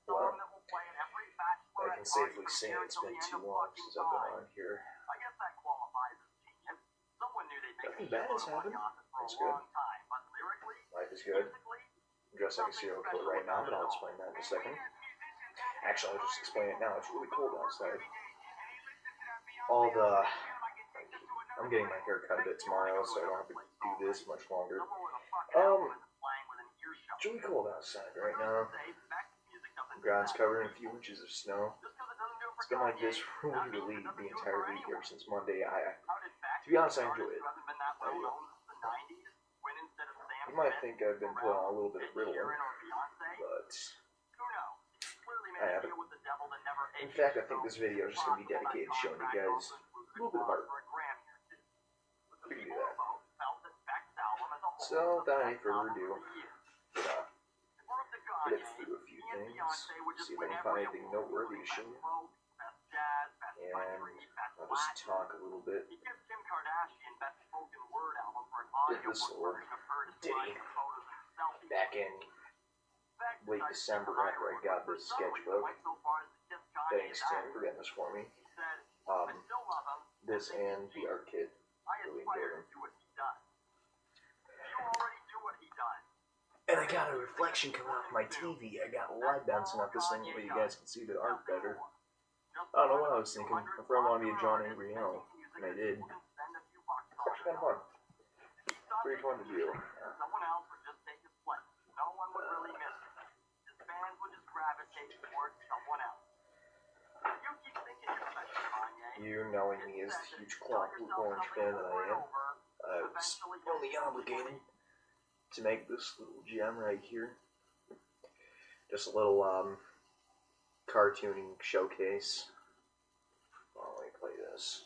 Well, I can safely say it's been too long since I've been on here. Nothing bad has happened. That's good. Life is good. I'm dressed like a serial killer right now, but I'll explain that in a second. Actually, I'll just explain it now. It's really cold outside. I'm getting my hair cut a bit tomorrow, so I don't have to do this much longer. It's really cold outside right now. The ground's covered in a few inches of snow. It's been like this really the entire week ever since Monday. To be honest, I enjoy it. You might think I've been put on a little bit of Ritalin, but I haven't. In fact, I think this video is just going to be dedicated to showing you guys a little bit of art. We can do that. So, without any further ado, flip through a few things, see if I can find anything noteworthy to show you. And I'll just talk a little bit. Did this little ditty back in late December after I got this sketchbook. Thanks, Tim, for getting this for me. This and the art kit. Really enjoyed them. And I got a reflection coming off my TV. I got light bouncing off this thing where you guys can see the art better. I don't know what I was thinking. My friend wanted me to draw an angry animal, and I did. It's actually kind of fun. Pretty fun to do. You knowing me as the huge clock blue orange fan that I am, I was only obligated to make this little gem right here. Just a little cartooning showcase. Well, let me play this.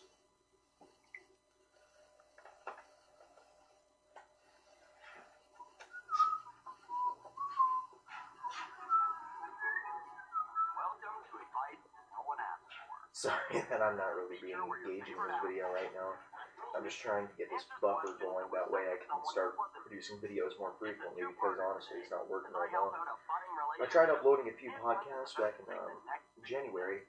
Sorry that I'm not really being engaging in this video right now. I'm just trying to get this buffer going, that way I can start producing videos more frequently, because honestly it's not working right now. I tried uploading a few podcasts back in January.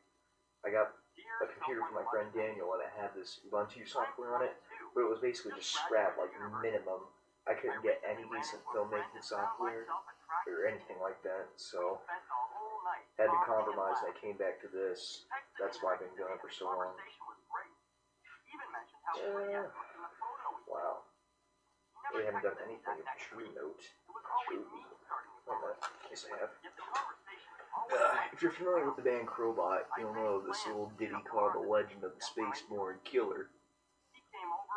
I got a computer from my friend Daniel and it had this Ubuntu software on it, but it was basically just scrap, like minimum. I couldn't get any decent filmmaking software or anything like that, so had to compromise and I came back to this. That's why I've been going for so long. Wow. They haven't done anything with True Note. Yes, I have. If you're familiar with the band Crowbot, you'll know this little ditty called The Legend of the Spaceborne Killer.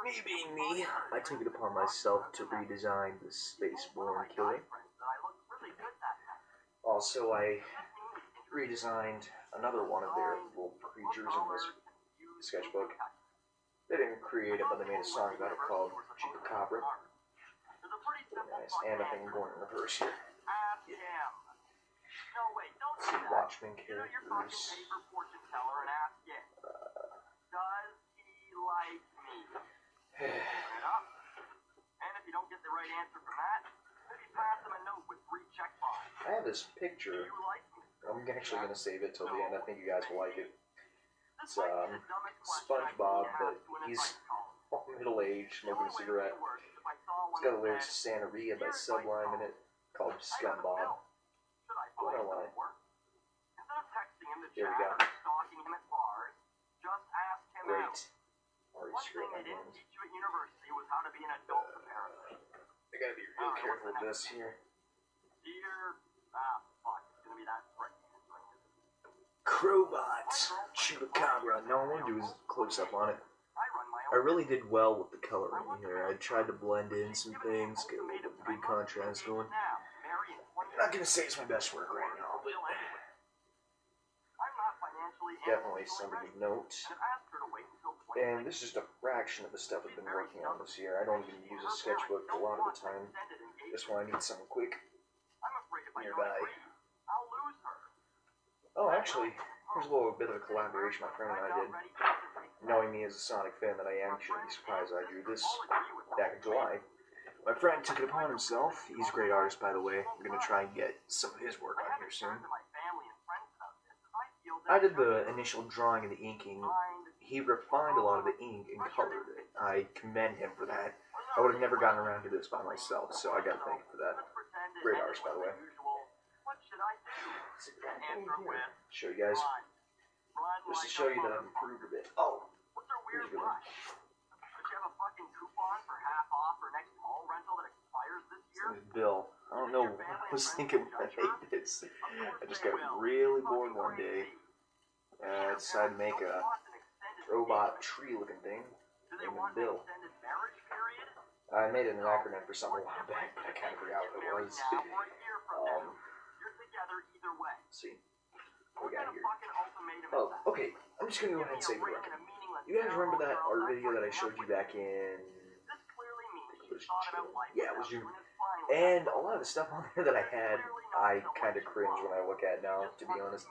Me being me, I took it upon myself to redesign the Spaceborne Killer. Also, I redesigned another one of their little creatures in this sketchbook. They didn't create it, but they made a song about it called Chupacabra. Really nice. And I think I'm going in reverse here. Some Watchmen characters. I have this picture. I'm actually going to save it till the end. I think you guys will like it. It's SpongeBob, but he's middle-aged, smoking a cigarette. It's got the lyrics to Santeria by Sublime in it, called Scumbob. What a line. Here we go. Great. I gotta be real careful with this here. Crowbot, Chupacabra. No, I want to do a close-up on it. I really did well with the coloring here. I tried to blend in some things, get a little bit of good contrast going. I'm not gonna say it's my best work right now, but definitely something of note. And this is just a fraction of the stuff I've been working on this year. I don't even use a sketchbook a lot of the time. Just when I need something quick nearby. Oh, actually, here's a little bit of a collaboration my friend and I did. Knowing me as a Sonic fan that I am, you shouldn't be surprised I drew this back in July. My friend took it upon himself. He's a great artist, by the way. I'm going to try and get some of his work on here soon. I did the initial drawing and the inking. He refined a lot of the ink and colored it. I commend him for that. I would have never gotten around to this by myself, so I gotta thank him for that. Great artist, by the way. Show you guys. Just to show you that I've improved a bit. Oh, here's a good one. Bill. I don't know what I was thinking when I made this. I just got really bored one day. I decided to make a robot tree-looking thing named Bill. I made it an acronym for something a while back, but I kind of forgot what it was. Let's see. What we got here? Oh, okay. I'm just going to go ahead and say the record. You guys remember that art video that I showed you back in... Yeah, it was June. And a lot of the stuff on there that I had, I kind of cringe when I look at now, to be honest.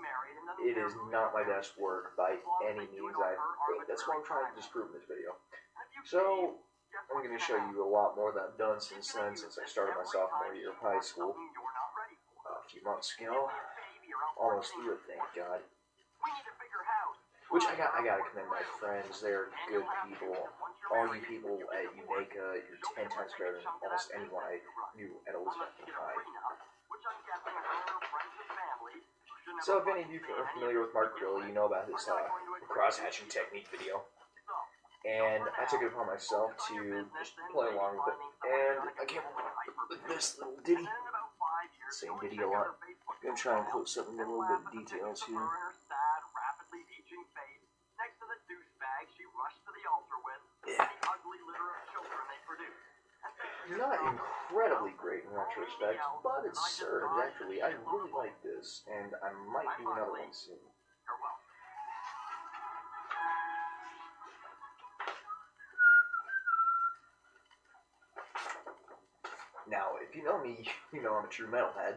It is not my best work by any means. I think that's what I'm trying to disprove in this video. So, I'm going to show you a lot more that I've done since then, since I started my sophomore year of high school. A few months ago. Almost through it, thank God. Which I gotta commend my friends. They're good people. All you people at Jamaica, you're 10 times better than almost anyone I knew at Elizabeth High. So if any of you are familiar with Mark Grilly, you know about his cross-hatching technique video. And I took it upon myself to just play along with it. And I came up with this little ditty. Same ditty a lot. I'm going to try and close up and get a little bit of details here. Yeah. Not incredibly great in retrospect, but it serves, actually. I really like this, and I might do another one soon. Now, if you know me, you know I'm a true metalhead.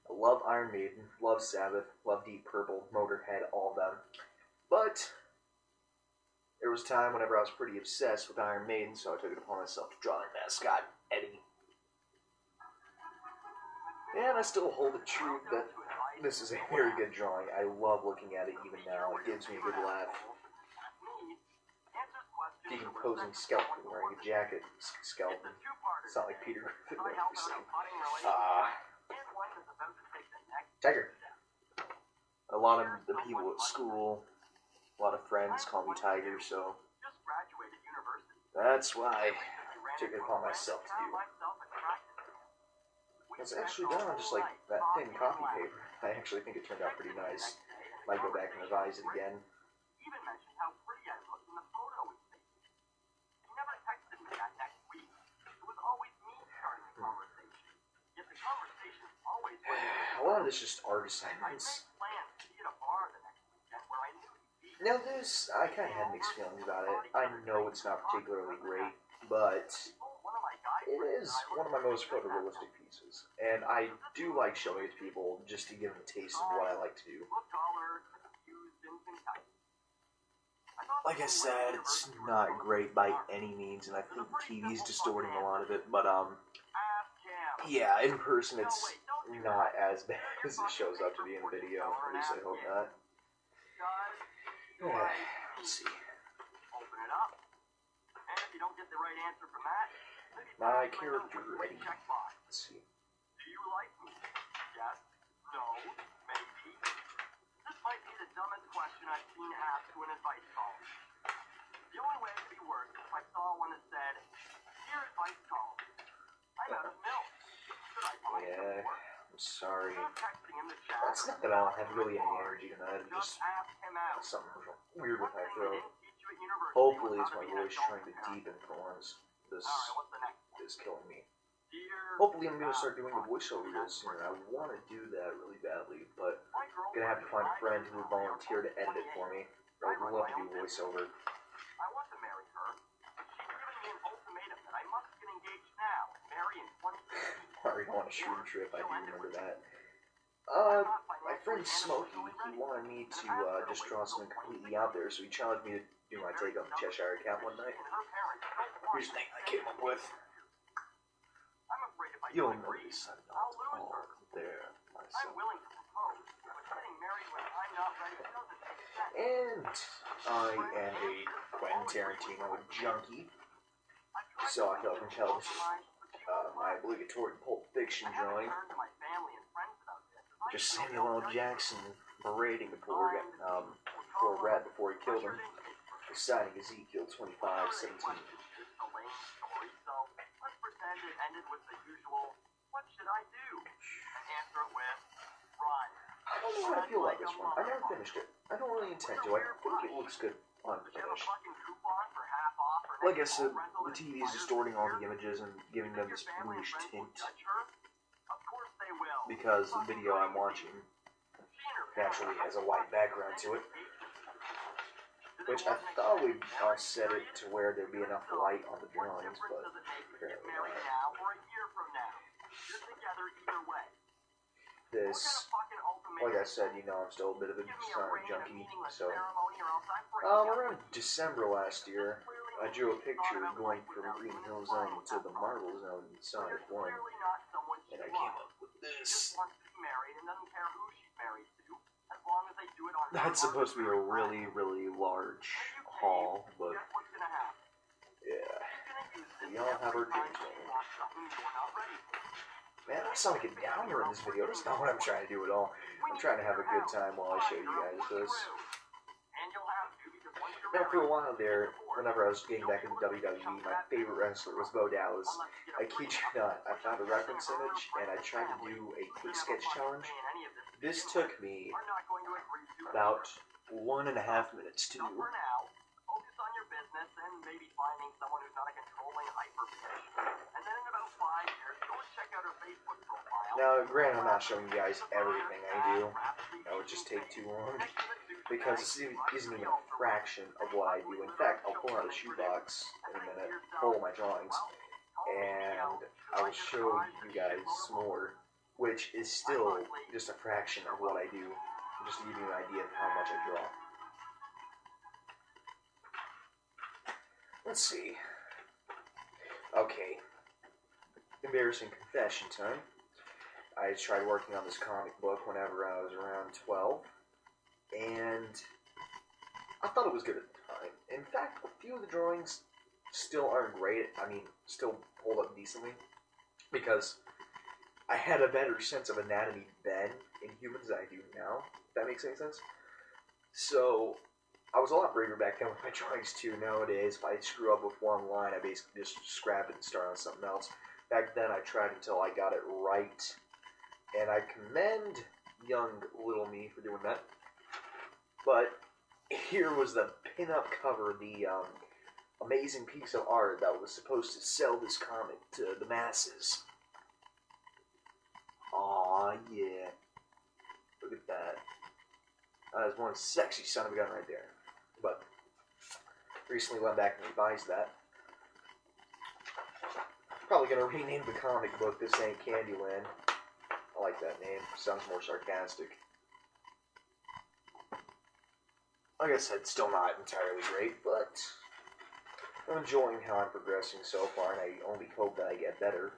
I love Iron Maiden, love Sabbath, love Deep Purple, Motorhead, all of them. But there was a time whenever I was pretty obsessed with Iron Maiden, so I took it upon myself to draw their mascot, Eddie. And I still hold it true that this is a very good drawing. I love looking at it even now. It gives me a good laugh. Decomposing skeleton wearing a jacket. Skeleton. It's not like Peter Griffin or anything. Tiger. A lot of the people at school, a lot of friends call me Tiger, so that's why I took it upon myself to do. It's actually done on just like that thin copy paper. I actually think it turned out pretty nice. Might go back and revise it again. A lot of this is just art assignments. Now this, I kind of had mixed feelings about it. I know it's not particularly great, but it is one of my most photorealistic pieces. And I do like showing it to people just to give them a taste of what I like to do. Like I said, it's not great by any means, and I think the TV's distorting a lot of it, but yeah, in person it's not as bad as it shows up to be in the video. At least I hope not. Yeah, let's see. My character ready. Let's see. Do you like me? Yes, no, maybe. This might be the dumbest question I've seen asked to an advice column. The only way it could be worse is if I saw one that said, "Dear advice column, I'm out of milk. Should I buy some more?" I'm sorry. Texting him the chat. It's not that I don't have really any energy tonight. I'm just something weird with my throat. Hopefully it's my voice trying to deepen for once. This is killing me. Hopefully I'm going to start doing the voiceover real soon. I want to do that really badly, but I'm going to have to find a friend who will volunteer to edit it for me. I would love to do voiceover. I want to marry her. She's giving me an ultimatum that I must get engaged now and marry in 2015. Already on a shooting trip, I do remember that. My friend Smokey, he wanted me to just draw something completely out there, so he challenged me to do my take on the Cheshire Cat one night. Here's the thing I came up with. You'll notice I'm not all there myself. And I am a Quentin Tarantino junkie, so I felt compelled my obligatory Pulp Fiction drawing. Just Samuel L. Jackson berating the poor rat before he killed him, reciting Ezekiel 25:17. It ended with the usual, what should I do? And answer it with, run. I don't know how I feel about this one. I never finished it. I don't really intend to. I think it looks good unfinished. Like I said, the TV is distorting all the images and giving them this bluish tint. Because the video I'm watching naturally has a white background to it. Which I thought we'd offset it to where there'd be enough light on the drawings, but apparently not. This, like I said, you know, I'm still a bit of a Sonic junkie, so around December last year, I drew a picture going from Green Hill Zone to the Marble Zone in Sonic 1, and I came up with this. That's supposed to be a really, really large haul, but yeah, we all have our dreams, don't we? Man, I sound like a downer in this video. That's not what I'm trying to do at all. I'm trying to have a good time while I show you guys this. Now, for a while there, whenever I was getting back into WWE, my favorite wrestler was Bo Dallas. I kid you not, I found a reference image, and I tried to do a quick sketch challenge. This took me about 1.5 minutes to do. Now, granted, I'm not showing you guys everything I do. That would just take too long. Because this isn't even a fraction of what I do. In fact, I'll pull out a shoebox in a minute, full of my drawings, and I will show you guys more, which is still just a fraction of what I do, just to give you an idea of how much I draw. Let's see. Okay. Embarrassing confession time. I tried working on this comic book whenever I was around 12. And I thought it was good at the time. In fact, a few of the drawings still aren't great. I mean, still hold up decently. Because I had a better sense of anatomy then in humans than I do now. If that makes any sense. So, I was a lot braver back then with my drawings too. Nowadays, if I screw up with one line, I basically just scrap it and start on something else. Back then, I tried until I got it right. And I commend young little me for doing that. But here was the pin-up cover, the amazing piece of art that was supposed to sell this comic to the masses. Aw, yeah. Look at that. That is one sexy son of a gun right there. But recently went back and revised that. Probably going to rename the comic book This Ain't Candyland. I like that name. Sounds more sarcastic. Like I said, still not entirely great, but I'm enjoying how I'm progressing so far, and I only hope that I get better.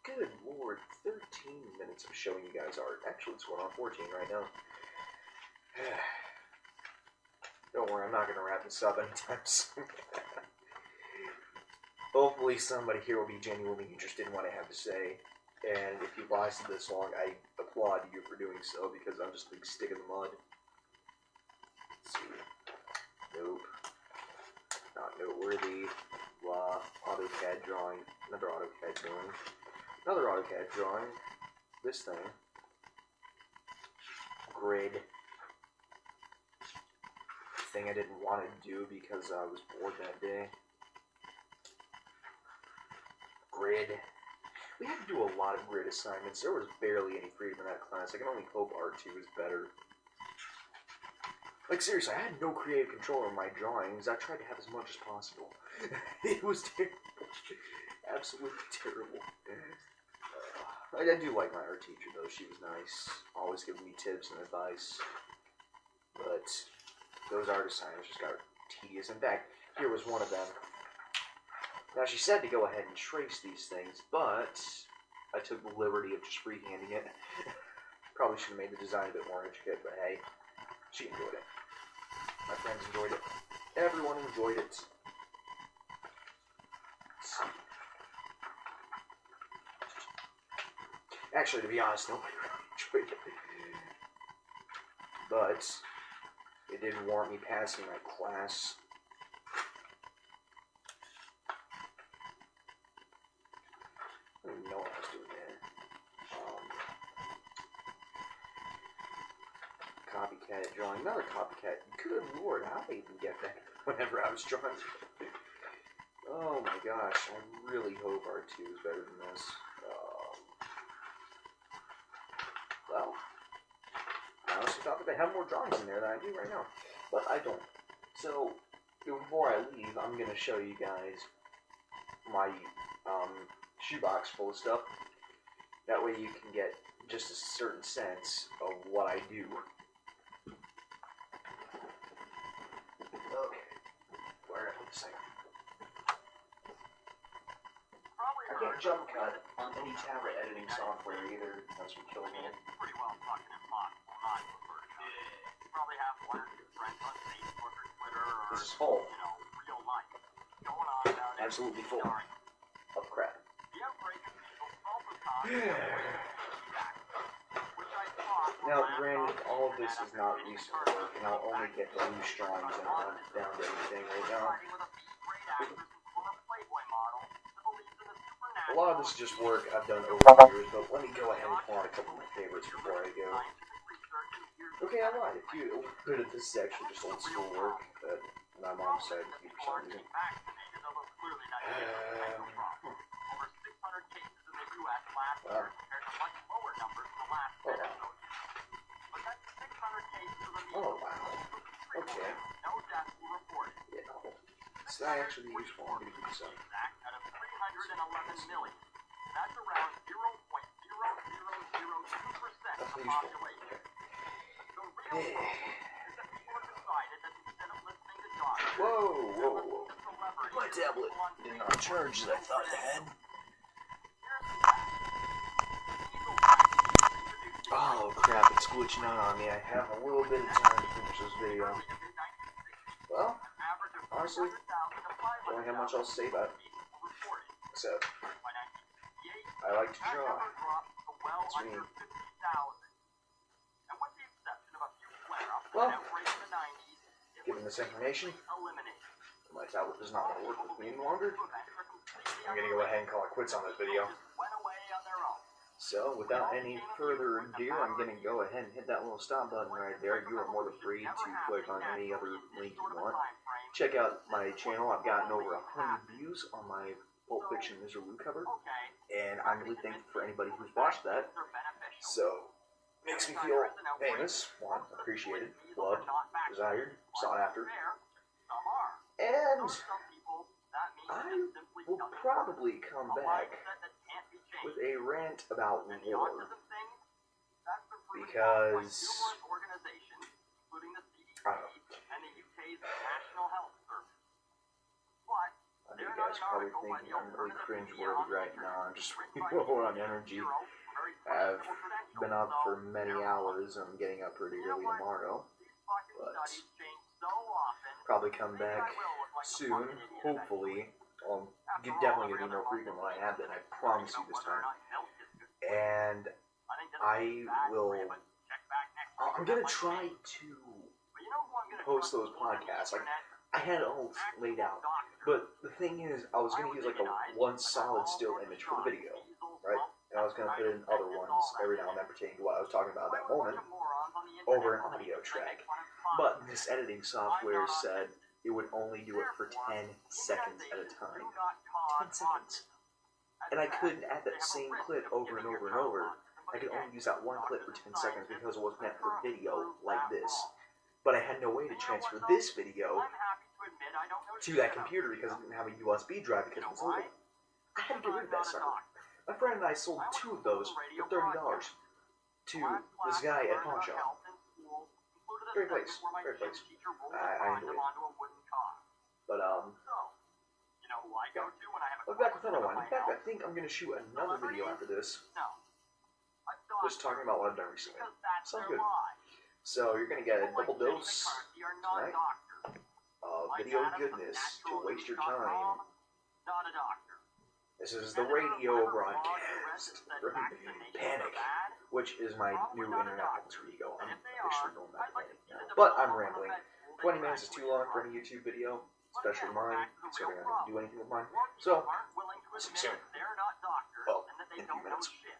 Good lord, 13 minutes of showing you guys art. Actually, it's going on 14 right now. Don't worry, I'm not going to wrap this up anytime soon. Hopefully somebody here will be genuinely interested in what I have to say. And if you've lasted this long, I applaud you for doing so, because I'm just a big stick in the mud. Let's see. Nope. Not noteworthy. Blah. AutoCAD drawing. Another AutoCAD drawing. Another AutoCAD drawing. This thing. Grid. Thing I didn't want to do because I was bored that day. Grid. We had to do a lot of grid assignments. There was barely any freedom in that class. I can only hope R2 is better. Like, seriously, I had no creative control over my drawings. I tried to have as much as possible. It was terrible. Absolutely terrible. I do like my art teacher, though. She was nice. Always giving me tips and advice. But those art assignments just got tedious. In fact, here was one of them. Now, she said to go ahead and trace these things, but I took the liberty of just freehanding it. Probably should have made the design a bit more intricate, but hey, she enjoyed it. My friends enjoyed it. Everyone enjoyed it. Actually, to be honest, nobody really enjoyed it. But it did warrant me passing my class. I don't even know what I was doing there. Copycat drawing. Another copycat. Good lord, how did I even get that whenever I was drawing? Oh my gosh, I really hope R2 is better than this. Well, I honestly thought that they have more drawings in there than I do right now. But I don't. So, before I leave, I'm going to show you guys my shoebox full of stuff. That way you can get just a certain sense of what I do. Okay. Where did I put the second? I can't jump cut on any tablet editing software either. That's what kills me. Pretty well fucking impossible not to refer to it. You probably have one or two friends on Facebook or Twitter or, This is full. Real life. Going on about it. Absolutely full of crap. The outbreak of measles also caused feedback, which I thought Now, granted, all of this is not recent work, and I'll only get the loose drawings and not down to anything right now. A lot of this is just work I've done over the years, but let me go ahead and pull out a couple of my favorites before I go. Okay, I lied. A few bit of this is actually just old school work that my mom decided to keep for some reason. Oh wow. Okay. Yeah. So that actually be useful. I'm gonna keep some. That's around 0.0002% That's of the useful. population. The real problem is that people have decided that instead of listening to doctors, Whoa. celebrities, My tablet did not charge as I thought it had. Oh crap, it's glitching out on me. I have a little bit of time to finish this video. Well, honestly, I don't have much else to say about it. Except, I like to draw. That's me. Well, given this information, my tablet does not want to work with me any longer. I'm going to go ahead and call it quits on this video. So, without any further ado, I'm going to go ahead and hit that little stop button right there. You are more than free to click on any other link you want. Check out my channel. I've gotten over 100 views on my Pulp Fiction Miserloo cover, and I'm really thankful for anybody who's watched that. So, makes me feel famous, one, appreciated, loved, desired, sought after. And I will probably come back with a rant about war, because I know you guys are probably thinking I'm really cringe-worthy right now. I'm just really low on energy. I've been up for many hours and I'm getting up pretty early tomorrow, but probably come back soon, hopefully. You're definitely going to be more frequent than I have been, I promise you this time. And I'm going to try to post those podcasts. Like, I had it all laid out. But the thing is, I was going to use like a one solid still image for the video, right? And I was going to put in other ones every now and then pertaining to what I was talking about at that moment over an audio track. But this editing software said it would only do it for 10 seconds at a time. 10 seconds. And I couldn't add that same clip over and over and over. I could only use that one clip for 10 seconds because it wasn't meant for video like this. But I had no way to transfer this video to that computer because it didn't have a USB drive because it was old. I had to get rid of that sucker. My friend and I sold 2 of those for $30 to this guy at Pawn Shop. Great place. Great place. I enjoy it. But, know who I go to when I have a Look back with question another about one. my In fact, I health? think I'm going to shoot another video after this. No. A doctor. Just talking about what I've done recently. Because that's Sounds their good. life. So you're going to get a People double like Jenny dose McCarthy are tonight not doctors. of Like video Adam from goodness to waste your naturalnews.com, time. not a doctor. This is the radio broadcast from Panic, which is my new internet alter ego. I'm officially going back to Panic now. But I'm rambling. 20 minutes is too long for any YouTube video, especially mine, considering I don't do anything with mine. So, see you soon. They're not doctors Well, and that they in a few don't know minutes. shit.